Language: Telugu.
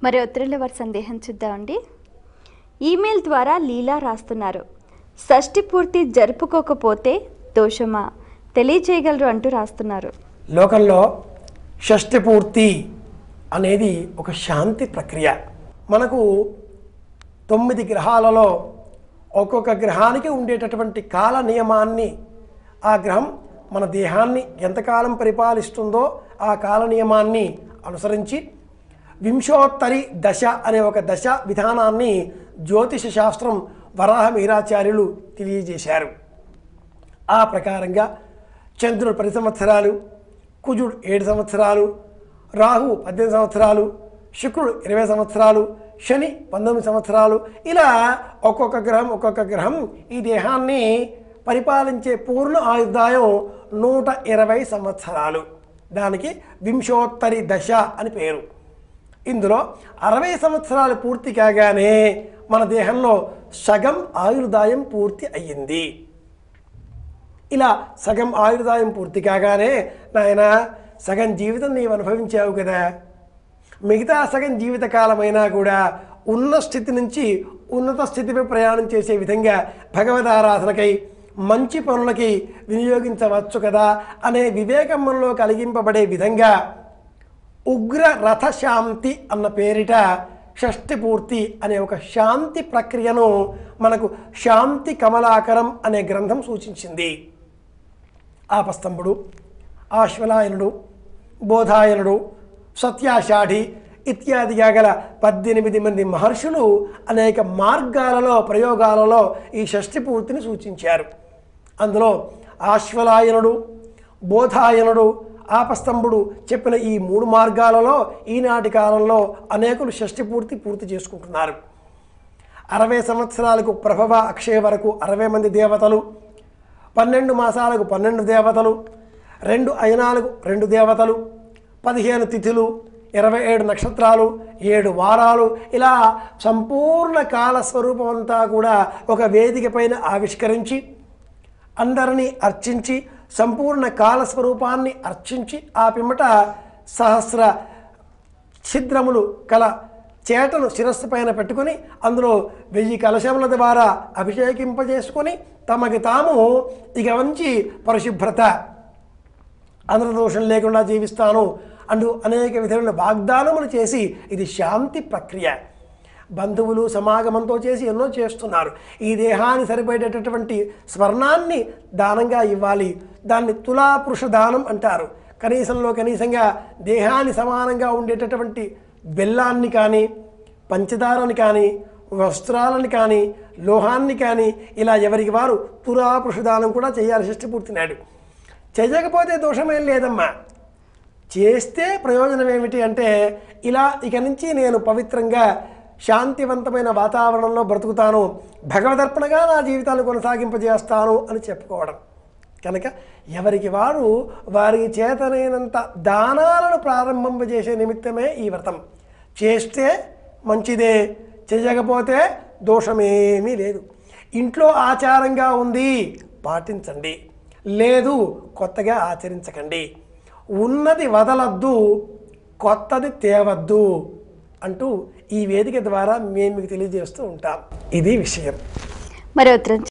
మరి ఉత్తరంలో వారి సందేహం చూద్దామండి. ఈమెయిల్ ద్వారా లీలా రాస్తున్నారు, షష్ఠి పూర్తి జరుపుకోకపోతే దోషమా తెలియజేయగలరు అంటూ రాస్తున్నారు. లోకంలో షష్ఠి పూర్తి అనేది ఒక శాంతి ప్రక్రియ. మనకు 9 గ్రహాలలో ఒక్కొక్క గ్రహానికి ఉండేటటువంటి కాల నియమాన్ని, ఆ గ్రహం మన దేహాన్ని ఎంతకాలం పరిపాలిస్తుందో ఆ కాల నియమాన్ని అనుసరించి వింశోత్తరి దశ అనే ఒక దశ విధానాన్ని జ్యోతిష శాస్త్రం వరాహ మిహిరాచార్యులు తెలియజేశారు. ఆ ప్రకారంగా చంద్రుడు 10 సంవత్సరాలు, కుజుడు 7 సంవత్సరాలు, రాహు 18 సంవత్సరాలు, శుక్రుడు 20 సంవత్సరాలు, శని 19 సంవత్సరాలు, ఇలా ఒక్కొక్క గ్రహం ఈ దేహాన్ని పరిపాలించే పూర్ణ ఆయుర్దాయం 120 సంవత్సరాలు. దానికి వింశోత్తరి దశ అని పేరు. ఇందులో 60 సంవత్సరాలు పూర్తి కాగానే మన దేహంలో సగం ఆయుర్దాయం పూర్తి అయ్యింది. ఇలా సగం ఆయుర్దాయం పూర్తి కాగానే, నాయన సగం జీవితం నీవు అనుభవించావు కదా, మిగతా సగం జీవితకాలమైనా కూడా ఉన్న స్థితి నుంచి ఉన్నత స్థితిపై ప్రయాణం చేసే విధంగా భగవదారాధనకై మంచి పనులకి వినియోగించవచ్చు కదా అనే వివేకం మనలో కలిగింపబడే విధంగా ఉగ్ర రథ శాంతి అన్న పేరిట షష్ఠి పూర్తి అనే ఒక శాంతి ప్రక్రియను మనకు శాంతి కమలాకరం అనే గ్రంథం సూచించింది. ఆపస్తంభుడు, ఆశ్వలాయనుడు, బోధాయనుడు, సత్యాషాఢి ఇత్యాదిగా గల 18 మంది మహర్షులు అనేక మార్గాలలో, ప్రయోగాలలో ఈ షష్ఠి పూర్తిని సూచించారు. అందులో ఆశ్వలాయనుడు, బోధాయనుడు, ఆపస్తంభుడు చెప్పిన ఈ 3 మార్గాలలో ఈనాటి కాలంలో అనేకులు షష్ఠి పూర్తి చేసుకుంటున్నారు. 60 సంవత్సరాలకు ప్రభవ అక్షయ వరకు 60 మంది దేవతలు, 12 మాసాలకు 12 దేవతలు, 2 అయనాలకు 2 దేవతలు, 15 తిథులు, 27 నక్షత్రాలు, 7 వారాలు, ఇలా సంపూర్ణ కాలస్వరూపం అంతా కూడా ఒక వేదిక పైన ఆవిష్కరించి అందరినీ అర్చించి సంపూర్ణ కాలస్వరూపాన్ని అర్చించి ఆ పిమ్మట సహస్ర ఛిద్రములు కల చేటను శిరస్సు పైన పెట్టుకొని అందులో 1000 కలశముల ద్వారా అభిషేకింపజేసుకొని తమకి తాము ఇక మంచి పరిశుభ్రత, ఆంధ్రదోషం లేకుండా జీవిస్తాను అంటూ అనేక విధమైన వాగ్దానములు చేసి ఇది శాంతి ప్రక్రియ. బంధువులు సమాగమంతో చేసి ఎన్నో చేస్తున్నారు. ఈ దేహాన్ని సరిపడేటటువంటి స్వర్ణాన్ని దానంగా ఇవ్వాలి. దాన్ని తులాపురుష దానం అంటారు. కనీసంగా దేహాన్ని సమానంగా ఉండేటటువంటి బెల్లాన్ని కానీ, పంచదారని కానీ, వస్త్రాలని కానీ, లోహాన్ని కానీ ఇలా ఎవరికి వారు తులాపురుష దానం కూడా చేయాలి షష్ఠి పూర్తి నాడు. చేయకపోతే దోషమేం లేదమ్మా. చేస్తే ప్రయోజనం ఏమిటి అంటే, ఇలా ఇక నుంచి నేను పవిత్రంగా శాంతివంతమైన వాతావరణంలో బ్రతుకుతాను, భగవదర్పణగా నా జీవితాన్ని కొనసాగింపజేస్తాను అని చెప్పుకోవడం. కనుక ఎవరికి వారు వారికి చేతనైనంత దానాలను ప్రారంభింపజేసే నిమిత్తమే ఈ వ్రతం. చేస్తే మంచిదే, చేయకపోతే దోషమేమీ లేదు. ఇంట్లో ఆచారంగా ఉంది పాటించండి, లేదు కొత్తగా ఆచరించకండి. ఉన్నది వదలద్దు, కొత్తది తేవద్దు అంటూ ఈ వేదిక ద్వారా మేము మీకు తెలియజేస్తూ ఉంటాం. ఇది విషయం. మరి ఉత్తరం